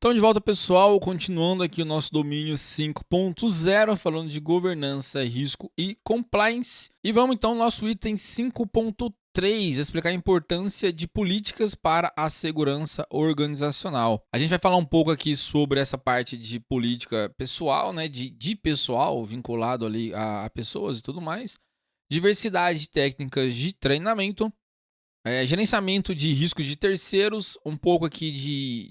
Então, de volta, pessoal, continuando aqui o nosso domínio 5.0, falando de governança, risco e compliance. E vamos então ao nosso item 5.3, explicar a importância de políticas para a segurança organizacional. A gente vai falar um pouco aqui sobre essa parte de política pessoal, né, de pessoal vinculado ali a pessoas e tudo mais, diversidade de técnicas de treinamento, gerenciamento de risco de terceiros, um pouco aqui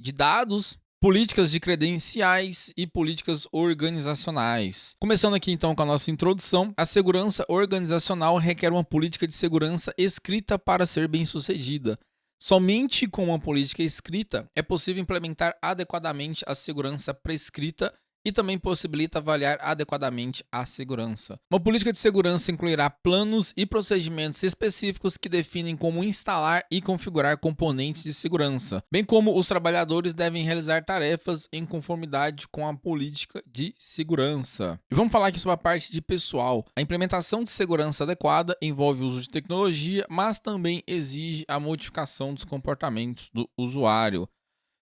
de dados, políticas de credenciais e políticas organizacionais. Começando aqui então com a nossa introdução, a segurança organizacional requer uma política de segurança escrita para ser bem-sucedida. Somente com uma política escrita é possível implementar adequadamente a segurança prescrita e também possibilita avaliar adequadamente a segurança. Uma política de segurança incluirá planos e procedimentos específicos que definem como instalar e configurar componentes de segurança, bem como os trabalhadores devem realizar tarefas em conformidade com a política de segurança. E vamos falar aqui sobre a parte de pessoal. A implementação de segurança adequada envolve o uso de tecnologia, mas também exige a modificação dos comportamentos do usuário.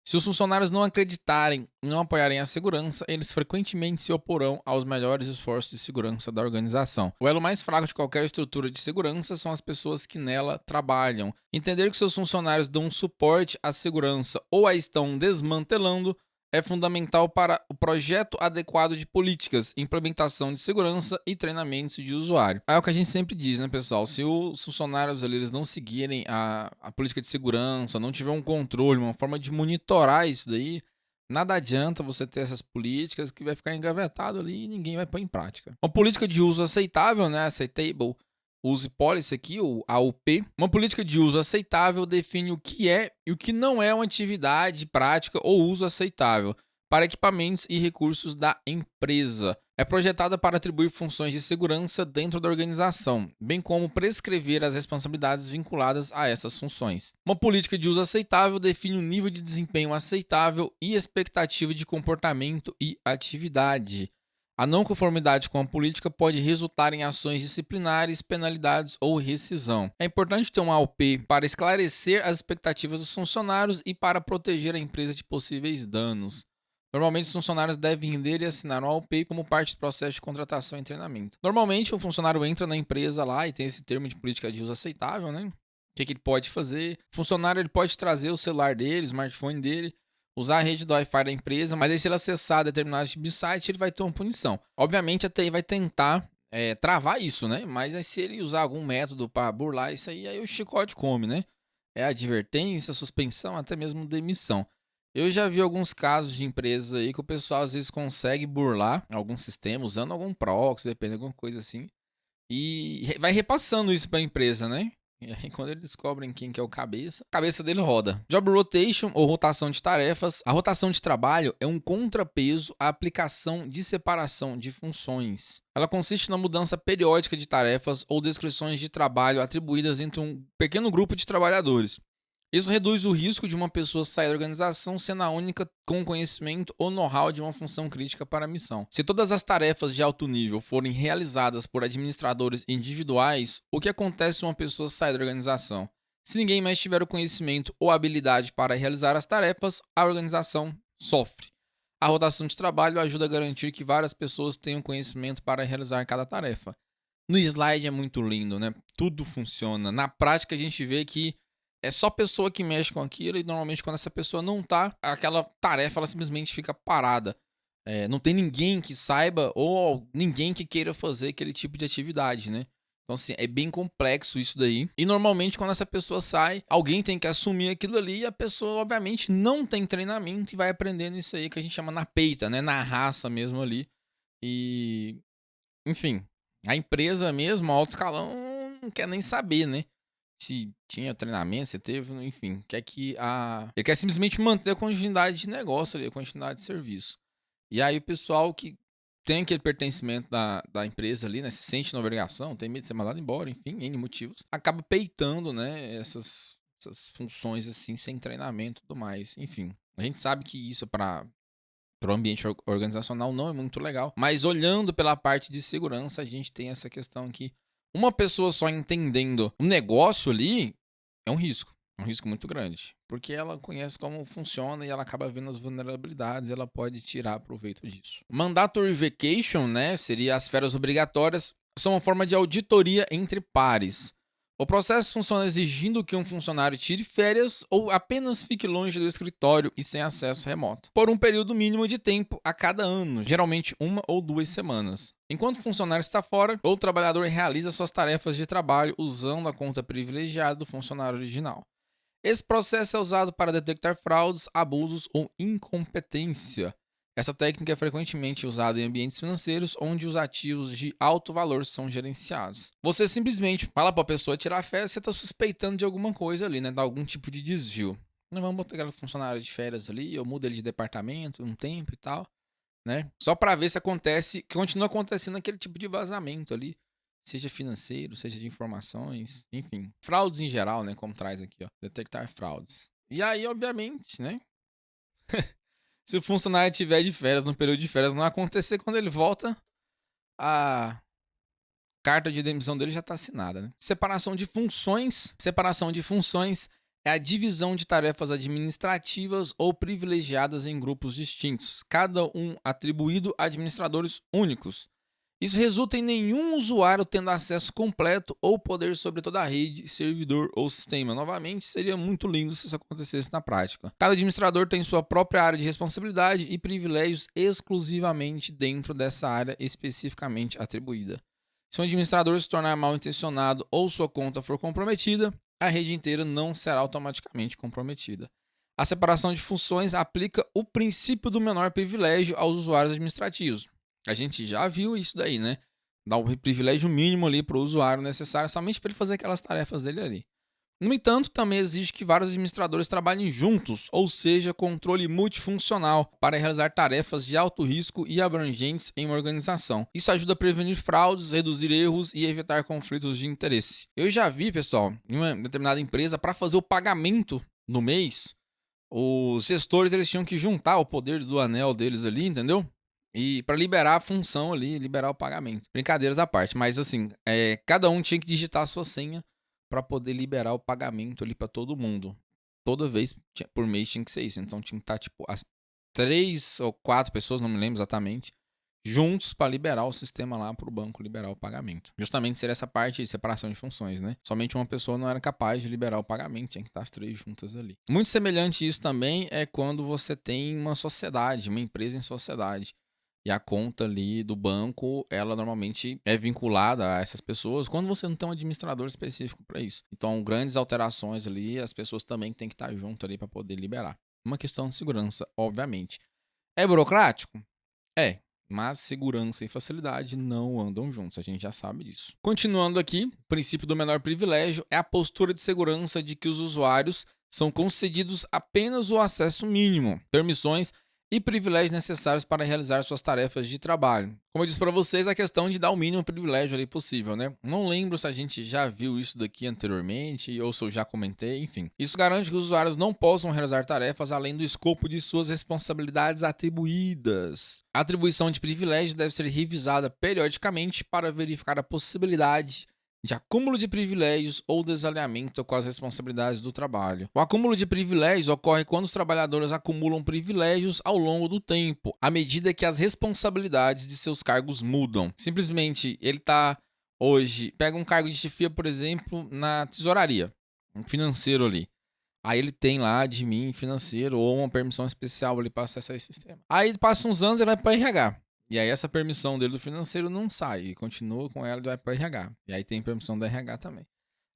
Se os funcionários não acreditarem e não apoiarem a segurança, eles frequentemente se oporão aos melhores esforços de segurança da organização. O elo mais fraco de qualquer estrutura de segurança são as pessoas que nela trabalham. Entender que seus funcionários dão suporte à segurança ou a estão desmantelando é fundamental para o projeto adequado de políticas, implementação de segurança e treinamentos de usuário. É o que a gente sempre diz, né, pessoal? Se os funcionários ali, eles não seguirem a política de segurança, não tiver um controle, uma forma de monitorar isso daí, nada adianta você ter essas políticas que vai ficar engavetado ali e ninguém vai pôr em prática. Uma política de uso aceitável, né, acceptable use policy aqui, o AUP. Uma política de uso aceitável define o que é e o que não é uma atividade, prática ou uso aceitável para equipamentos e recursos da empresa. É projetada para atribuir funções de segurança dentro da organização, bem como prescrever as responsabilidades vinculadas a essas funções. Uma política de uso aceitável define o nível de desempenho aceitável e expectativa de comportamento e atividade. A não conformidade com a política pode resultar em ações disciplinares, penalidades ou rescisão. É importante ter um AOP para esclarecer as expectativas dos funcionários e para proteger a empresa de possíveis danos. Normalmente, os funcionários devem ler e assinar um AOP como parte do processo de contratação e treinamento. Normalmente, o funcionário entra na empresa lá e tem esse termo de política de uso aceitável, né? O que ele pode fazer? O funcionário ele pode trazer o celular dele, o smartphone dele, usar a rede do Wi-Fi da empresa, mas aí se ele acessar determinado tipo de site, ele vai ter uma punição. Obviamente, a TI vai tentar travar isso, né? Mas aí, se ele usar algum método para burlar isso aí o chicote come, né? É advertência, suspensão, até mesmo demissão. Eu já vi alguns casos de empresas aí que o pessoal às vezes consegue burlar algum sistema usando algum proxy, depende de alguma coisa assim, e vai repassando isso para a empresa, né? E aí, quando eles descobrem quem que é o cabeça, a cabeça dele roda. Job rotation ou rotação de tarefas. A rotação de trabalho é um contrapeso à aplicação de separação de funções. Ela consiste na mudança periódica de tarefas ou descrições de trabalho atribuídas entre um pequeno grupo de trabalhadores. Isso reduz o risco de uma pessoa sair da organização sendo a única com conhecimento ou know-how de uma função crítica para a missão. Se todas as tarefas de alto nível forem realizadas por administradores individuais, o que acontece se uma pessoa sair da organização? Se ninguém mais tiver o conhecimento ou habilidade para realizar as tarefas, a organização sofre. A rotação de trabalho ajuda a garantir que várias pessoas tenham conhecimento para realizar cada tarefa. No slide é muito lindo, né? Tudo funciona. Na prática a gente vê que é só pessoa que mexe com aquilo e normalmente quando essa pessoa não tá, aquela tarefa ela simplesmente fica parada. Não tem ninguém que saiba ou ninguém que queira fazer aquele tipo de atividade, né? Então, assim, é bem complexo isso daí. E normalmente quando essa pessoa sai, alguém tem que assumir aquilo ali e a pessoa, obviamente, não tem treinamento e vai aprendendo isso aí que a gente chama na peita, né? Na raça mesmo ali. E, enfim, a empresa mesmo, alto escalão, não quer nem saber, né? Se tinha treinamento, se teve, enfim, ele quer simplesmente manter a continuidade de negócio ali, a continuidade de serviço. E aí o pessoal que tem aquele pertencimento da empresa ali, né, se sente na obrigação, tem medo de ser mandado embora, enfim, N motivos, acaba peitando, né, essas funções assim, sem treinamento e tudo mais, enfim. A gente sabe que isso para o ambiente organizacional não é muito legal, mas olhando pela parte de segurança, a gente tem essa questão aqui. Uma pessoa só entendendo o negócio ali é um risco. É um risco muito grande, porque ela conhece como funciona e ela acaba vendo as vulnerabilidades e ela pode tirar proveito disso. Mandatory Vacation, né, seria as férias obrigatórias, são uma forma de auditoria entre pares. O processo funciona exigindo que um funcionário tire férias ou apenas fique longe do escritório e sem acesso remoto, por um período mínimo de tempo a cada ano, geralmente 1 ou 2 semanas. Enquanto o funcionário está fora, o trabalhador realiza suas tarefas de trabalho usando a conta privilegiada do funcionário original. Esse processo é usado para detectar fraudes, abusos ou incompetência. Essa técnica é frequentemente usada em ambientes financeiros onde os ativos de alto valor são gerenciados. Você simplesmente fala para a pessoa tirar férias, você está suspeitando de alguma coisa ali, né? De algum tipo de desvio. Não vamos botar aquele funcionário de férias ali, eu mudo ele de departamento um tempo e tal, né? Só para ver se acontece, que continua acontecendo aquele tipo de vazamento ali, seja financeiro, seja de informações, enfim, fraudes em geral, né, como traz aqui, ó, detectar fraudes. E aí, obviamente, né, se o funcionário estiver de férias, no período de férias, não acontecer, quando ele volta, a carta de demissão dele já está assinada, né? Separação de funções. Separação de funções é a divisão de tarefas administrativas ou privilegiadas em grupos distintos, cada um atribuído a administradores únicos. Isso resulta em nenhum usuário tendo acesso completo ou poder sobre toda a rede, servidor ou sistema. Novamente, seria muito lindo se isso acontecesse na prática. Cada administrador tem sua própria área de responsabilidade e privilégios exclusivamente dentro dessa área especificamente atribuída. Se um administrador se tornar mal intencionado ou sua conta for comprometida, a rede inteira não será automaticamente comprometida. A separação de funções aplica o princípio do menor privilégio aos usuários administrativos. A gente já viu isso daí, né? Dá o privilégio mínimo ali para o usuário necessário somente para ele fazer aquelas tarefas dele ali. No entanto, também exige que vários administradores trabalhem juntos, ou seja, controle multifuncional, para realizar tarefas de alto risco e abrangentes em uma organização. Isso ajuda a prevenir fraudes, reduzir erros e evitar conflitos de interesse. Eu já vi, pessoal, em uma determinada empresa, para fazer o pagamento no mês, os gestores eles tinham que juntar o poder do anel deles ali, entendeu? E para liberar a função ali, liberar o pagamento. Brincadeiras à parte, mas assim, cada um tinha que digitar a sua senha para poder liberar o pagamento ali para todo mundo. Toda vez por mês tinha que ser isso. Então tinha que estar tipo as 3 ou 4 pessoas, não me lembro exatamente, juntos para liberar o sistema lá para o banco liberar o pagamento. Justamente seria essa parte de separação de funções, né? Somente uma pessoa não era capaz de liberar o pagamento, tinha que estar as 3 juntas ali. Muito semelhante a isso também é quando você tem uma sociedade, uma empresa em sociedade. E a conta ali do banco, ela normalmente é vinculada a essas pessoas quando você não tem um administrador específico para isso. Então, grandes alterações ali, as pessoas também têm que estar junto ali para poder liberar. Uma questão de segurança, obviamente. É burocrático? É, mas segurança e facilidade não andam juntos, a gente já sabe disso. Continuando aqui, o princípio do menor privilégio é a postura de segurança de que os usuários são concedidos apenas o acesso mínimo, permissões e privilégios necessários para realizar suas tarefas de trabalho. Como eu disse para vocês, a questão de dar o mínimo privilégio ali possível, né? Não lembro se a gente já viu isso daqui anteriormente ou se eu já comentei, enfim. Isso garante que os usuários não possam realizar tarefas além do escopo de suas responsabilidades atribuídas. A atribuição de privilégios deve ser revisada periodicamente para verificar a possibilidade de acúmulo de privilégios ou desalinhamento com as responsabilidades do trabalho. O acúmulo de privilégios ocorre quando os trabalhadores acumulam privilégios ao longo do tempo, à medida que as responsabilidades de seus cargos mudam. Simplesmente, ele hoje, pega um cargo de chefia, por exemplo, na tesouraria, um financeiro ali. Aí ele tem lá admin financeiro ou uma permissão especial ali para acessar esse sistema. Aí passa uns anos e ele vai para RH. E aí essa permissão dele do financeiro não sai, e continua com ela e vai para o RH. E aí tem permissão da RH também.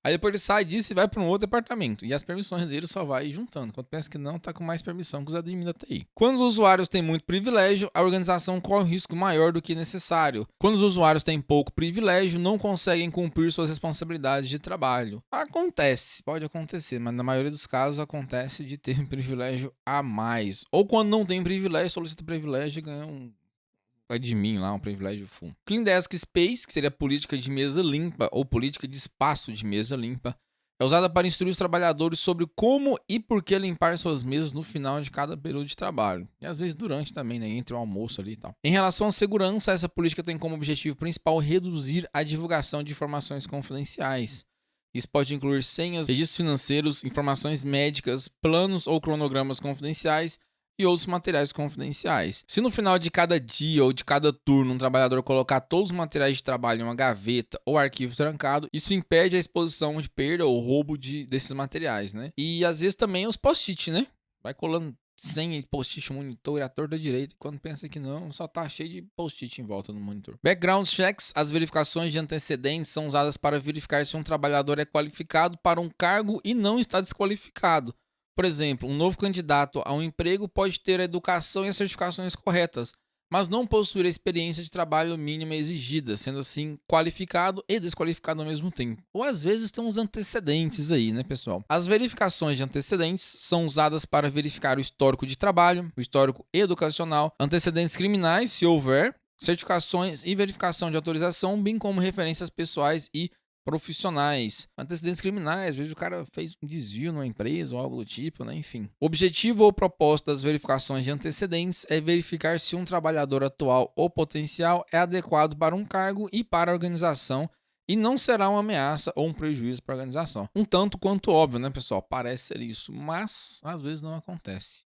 Aí depois ele sai disso e vai para um outro departamento. E as permissões dele só vai juntando. Quando pensa que não, tá com mais permissão que os admin da TI. Quando os usuários têm muito privilégio, a organização corre um risco maior do que necessário. Quando os usuários têm pouco privilégio, não conseguem cumprir suas responsabilidades de trabalho. Acontece, pode acontecer, mas na maioria dos casos acontece de ter um privilégio a mais. Ou quando não tem privilégio, solicita privilégio e ganha um admin lá, um privilégio full. Clean Desk Space, que seria política de mesa limpa ou política de espaço de mesa limpa, é usada para instruir os trabalhadores sobre como e por que limpar suas mesas no final de cada período de trabalho. E às vezes durante também, né, entre o almoço ali e tal. Em relação à segurança, essa política tem como objetivo principal reduzir a divulgação de informações confidenciais. Isso pode incluir senhas, registros financeiros, informações médicas, planos ou cronogramas confidenciais e outros materiais confidenciais. Se no final de cada dia ou de cada turno um trabalhador colocar todos os materiais de trabalho em uma gaveta ou arquivo trancado, isso impede a exposição de perda ou roubo desses materiais, né? E às vezes também os post-it, né? Vai colando senha de post-it no monitor à torta direita, e quando pensa que não, só tá cheio de post-it em volta do monitor. Background checks, as verificações de antecedentes são usadas para verificar se um trabalhador é qualificado para um cargo e não está desqualificado. Por exemplo, um novo candidato a um emprego pode ter a educação e as certificações corretas, mas não possuir a experiência de trabalho mínima exigida, sendo assim qualificado e desqualificado ao mesmo tempo. Ou às vezes tem uns antecedentes aí, né, pessoal? As verificações de antecedentes são usadas para verificar o histórico de trabalho, o histórico educacional, antecedentes criminais, se houver, certificações e verificação de autorização, bem como referências pessoais e profissionais, antecedentes criminais, às vezes o cara fez um desvio numa empresa ou algo do tipo, né? Enfim. O objetivo ou propósito das verificações de antecedentes é verificar se um trabalhador atual ou potencial é adequado para um cargo e para a organização e não será uma ameaça ou um prejuízo para a organização. Um tanto quanto óbvio, né, pessoal? Parece ser isso, mas às vezes não acontece.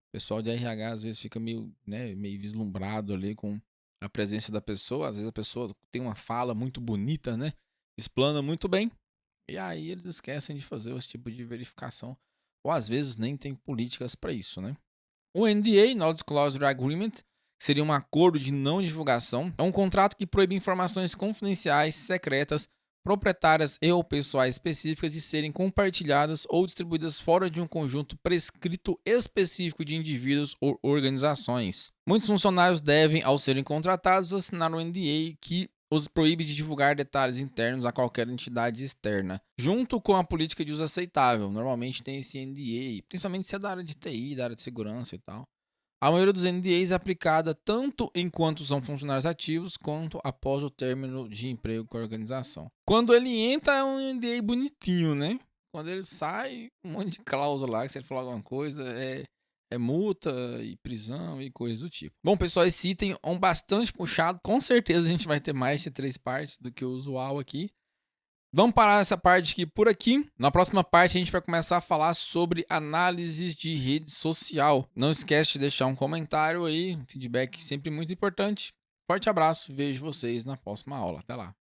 O pessoal de RH às vezes fica meio vislumbrado ali com a presença da pessoa. Às vezes a pessoa tem uma fala muito bonita, né? Explana muito bem, e aí eles esquecem de fazer esse tipo de verificação, ou às vezes nem tem políticas para isso, né? O NDA, Non-Disclosure Agreement, que seria um acordo de não divulgação, é um contrato que proíbe informações confidenciais, secretas, proprietárias e ou pessoais específicas de serem compartilhadas ou distribuídas fora de um conjunto prescrito específico de indivíduos ou organizações. Muitos funcionários devem, ao serem contratados, assinar um NDA que os proíbe de divulgar detalhes internos a qualquer entidade externa, junto com a política de uso aceitável. Normalmente tem esse NDA, principalmente se é da área de TI, da área de segurança e tal. A maioria dos NDAs é aplicada tanto enquanto são funcionários ativos, quanto após o término de emprego com a organização. Quando ele entra, é um NDA bonitinho, né? Quando ele sai, um monte de cláusula lá, que se ele falar alguma coisa, é multa e prisão e coisas do tipo. Bom, pessoal, esse item é um bastante puxado. Com certeza a gente vai ter mais de 3 partes do que o usual aqui. Vamos parar essa parte aqui por aqui. Na próxima parte a gente vai começar a falar sobre análises de rede social. Não esquece de deixar um comentário aí, feedback sempre muito importante. Forte abraço, vejo vocês na próxima aula. Até lá.